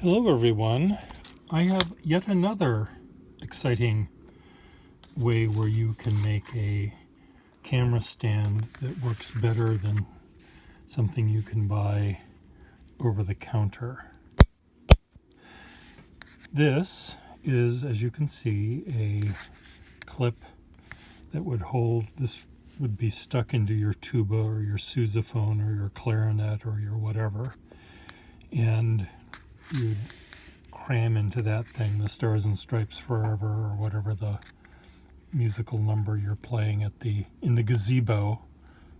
Hello everyone. I have yet another exciting way where you can make a camera stand that works better than something you can buy over the counter. This is, as you can see, a clip that would hold, this would be stuck into your tuba or your sousaphone or your clarinet or your whatever, and you'd cram into that thing the Stars and Stripes Forever or whatever the musical number you're playing at in the gazebo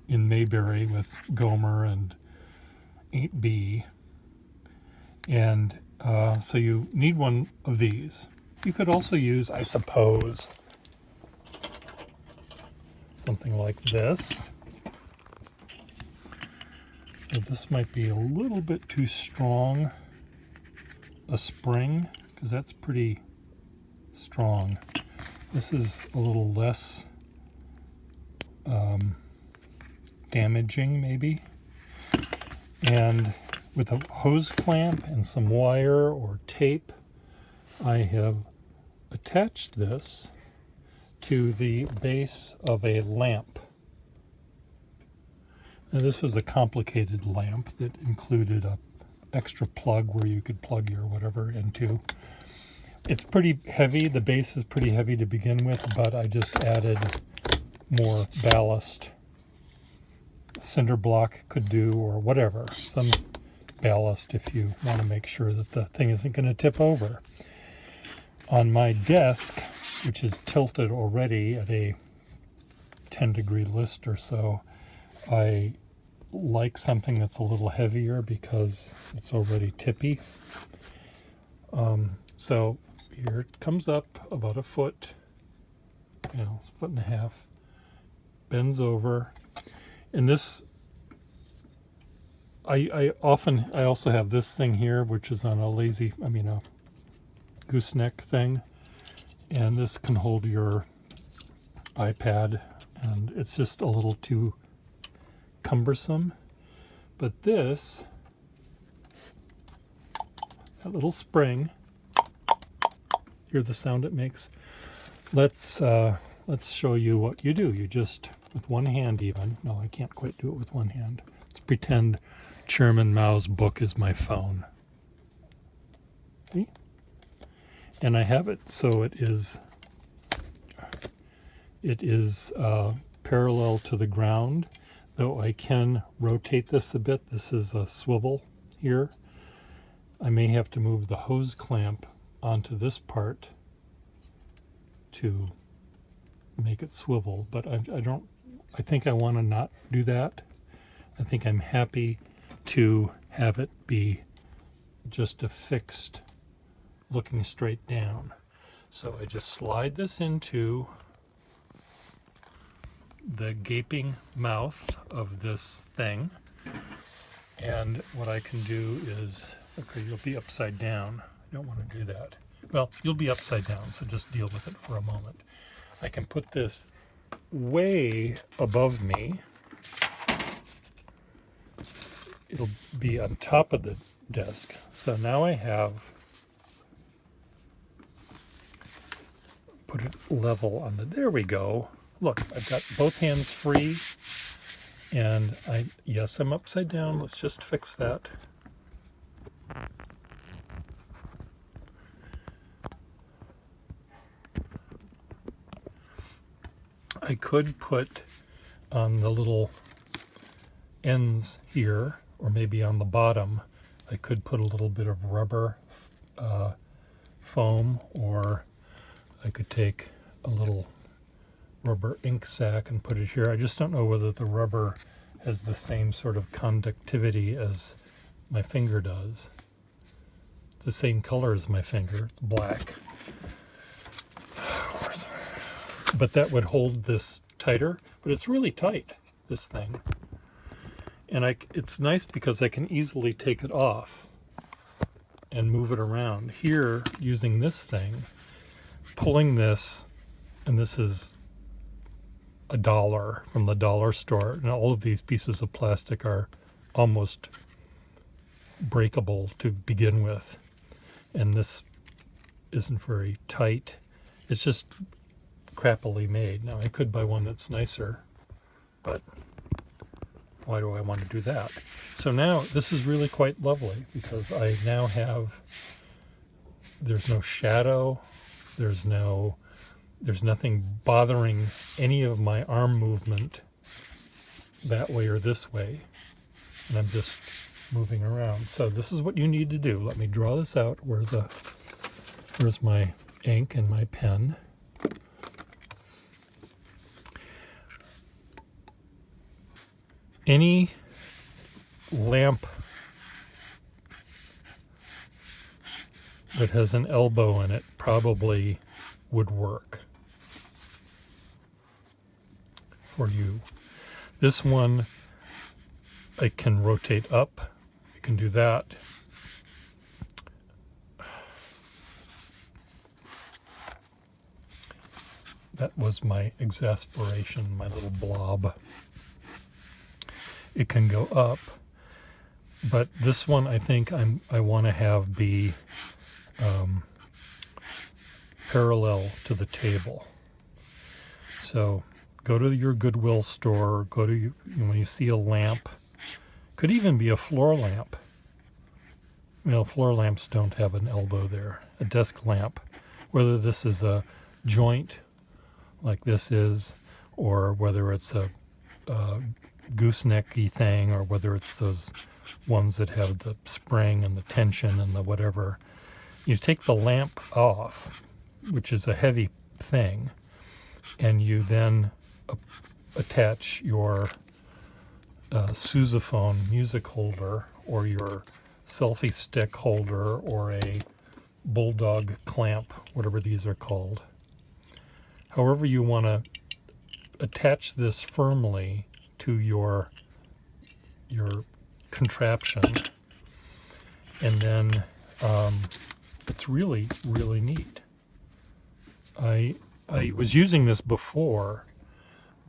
in Mayberry with Gomer and Aunt Bee. And so you need one of these. You could also use, I suppose, something like this. But this might be a little bit too strong a spring, because that's pretty strong. This is a little less damaging, maybe. And with a hose clamp and some wire or tape, I have attached this to the base of a lamp. Now, this was a complicated lamp that included a extra plug where you could plug your whatever into. It's pretty heavy. The base is pretty heavy to begin with, but I just added more ballast. Cinder block could do, or whatever. Some ballast if you want to make sure that the thing isn't going to tip over. On my desk, which is tilted already at a 10-degree list or so, I like something that's a little heavier because it's already tippy. So here it comes up about a foot, a foot and a half, bends over, and this, I also have this thing here, which is on a gooseneck thing, and this can hold your iPad, and it's just a little too cumbersome. But this, that little spring, hear the sound it makes? Let's show you what you do. You just, with one hand even, no, I can't quite do it with one hand. Let's pretend Chairman Mao's book is my phone. See? And I have it so it is parallel to the ground, though I can rotate this a bit. This is a swivel here. I may have to move the hose clamp onto this part to make it swivel, but I think I want to not do that. I think I'm happy to have it be just a fixed looking straight down. So I just slide this into the gaping mouth of this thing, and what I can do is, okay, you'll be upside down. I don't want to do that. Well, you'll be upside down, so just deal with it for a moment. I can put this way above me. It'll be on top of the desk. So now I have put it level on there we go. Look, I've got both hands free, and yes, I'm upside down. Let's just fix that. I could put on the little ends here, or maybe on the bottom, I could put a little bit of rubber foam, or I could take a little rubber ink sac and put it here. I just don't know whether the rubber has the same sort of conductivity as my finger does. It's the same color as my finger. It's black. But that would hold this tighter, but it's really tight, this thing. And it's nice because I can easily take it off and move it around. Here, using this thing, pulling this, and this is $1 from the dollar store. And all of these pieces of plastic are almost breakable to begin with. and this isn't very tight. It's just crappily made. Now I could buy one that's nicer, but why do I want to do that? So now this is really quite lovely because I now have, there's no shadow, there's nothing bothering any of my arm movement that way or this way, and I'm just moving around. So this is what you need to do. Let me draw this out. Where's my ink and my pen? Any lamp that has an elbow in it probably would work for you. This one I can rotate up. I can do that. That was my exasperation, my little blob. It can go up, but this one I think I want to have be parallel to the table. So go to your Goodwill store, when you see a lamp, could even be a floor lamp. Well, floor lamps don't have an elbow there. A desk lamp, whether this is a joint like this is, or whether it's a goosenecky thing, or whether it's those ones that have the spring and the tension and the whatever. You take the lamp off, which is a heavy thing, and you then attach your sousaphone music holder or your selfie stick holder or a bulldog clamp, whatever these are called. However you want to attach this firmly to your contraption, and then it's really, really neat. I was using this before,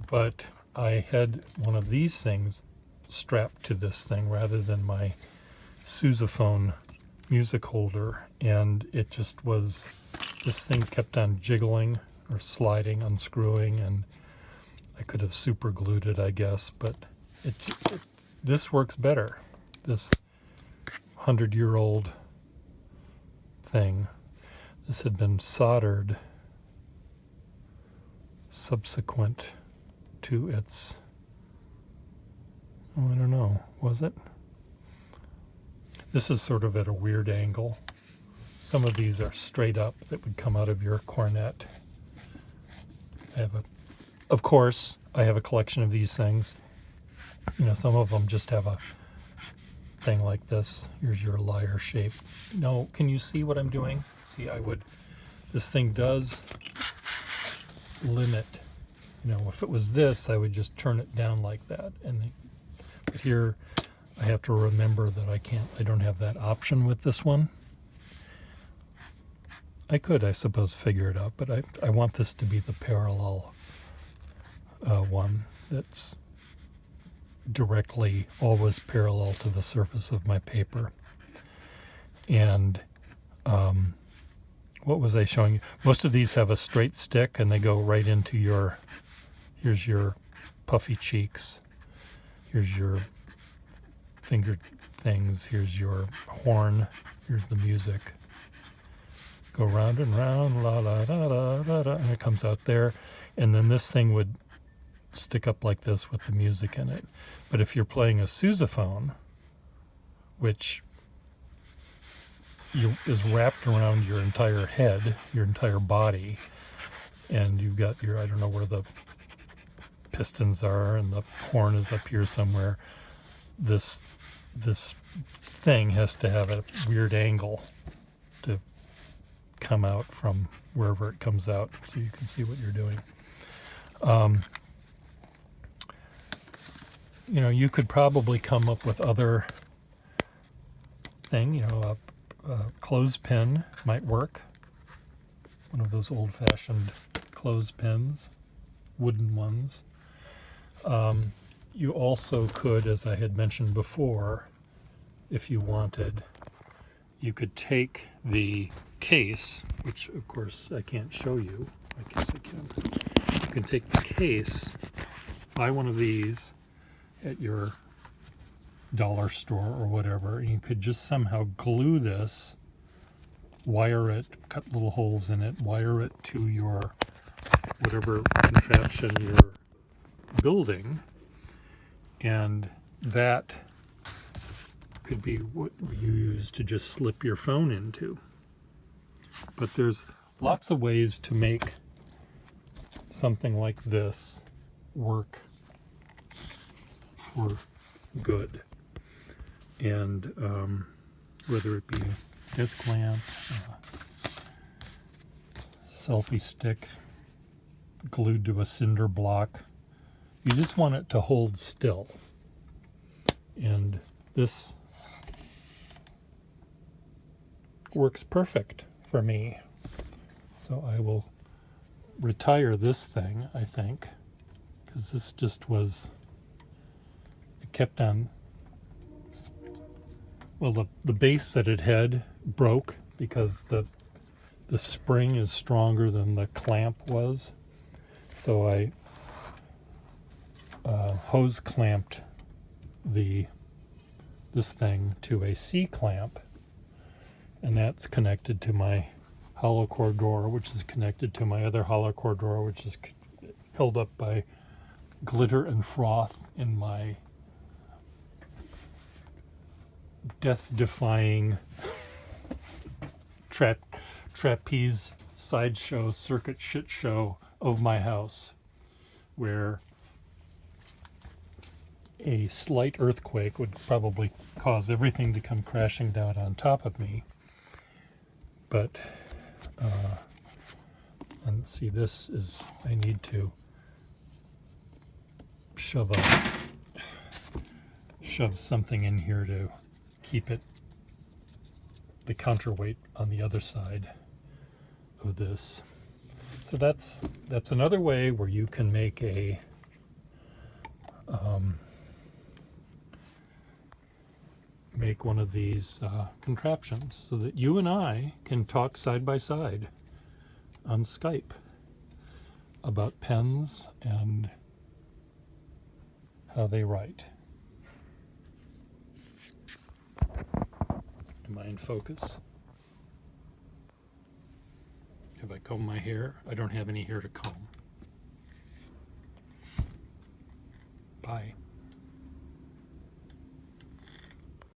but I had one of these things strapped to this thing rather than my sousaphone music holder, and it just was, this thing kept on jiggling or sliding, unscrewing, and I could have super glued it, I guess, but this works better. This 100-year-old thing, this had been soldered subsequent to its, I don't know, was it? This is sort of at a weird angle. Some of these are straight up that would come out of your cornet. Of course, I have a collection of these things. You know, some of them just have a thing like this. Here's your lyre shape. No, can you see what I'm doing? See, this thing does limit. You know, if it was this, I would just turn it down like that. But here, I have to remember that I don't have that option with this one. I could, I suppose, figure it out, but I want this to be the parallel one that's directly always parallel to the surface of my paper. And what was I showing you? Most of these have a straight stick and they go right into here's your puffy cheeks, here's your finger things, here's your horn, here's the music. Go round and round, la la da da da da, and it comes out there. And then this thing would stick up like this with the music in it. But if you're playing a sousaphone, which is wrapped around your entire head, your entire body, and you've got I don't know where the pistons are, and the horn is up here somewhere, this thing has to have a weird angle to come out from wherever it comes out, so you can see what you're doing. You know, you could probably come up with other thing. You know, a clothespin might work. One of those old-fashioned clothespins, wooden ones. You also could, as I had mentioned before, if you wanted, you could take the case, which of course I can't show you. I guess I can. You can take the case, buy one of these at your dollar store or whatever, and you could just somehow glue this, wire it, cut little holes in it, wire it to your whatever contraption you're building, and that could be what you use to just slip your phone into. But there's lots of ways to make something like this work for good. And whether it be a disc lamp, selfie stick glued to a cinder block, you just want it to hold still. And this works perfect for me. So I will retire this thing, I think, because this just was, it kept on, well, the base that it had broke because the spring is stronger than the clamp was. So I hose clamped this thing to a C-clamp, and that's connected to my hollow core door, which is connected to my other hollow core door, which is held up by glitter and froth in my death-defying trapeze sideshow circuit shit show of my house, where a slight earthquake would probably cause everything to come crashing down on top of me. But and see, this is, I need to shove something in here to keep it, the counterweight on the other side of this. So that's another way where you can make a make one of these contraptions so that you and I can talk side by side on Skype about pens and how they write. Am I in focus? Have I combed my hair? I don't have any hair to comb. Bye.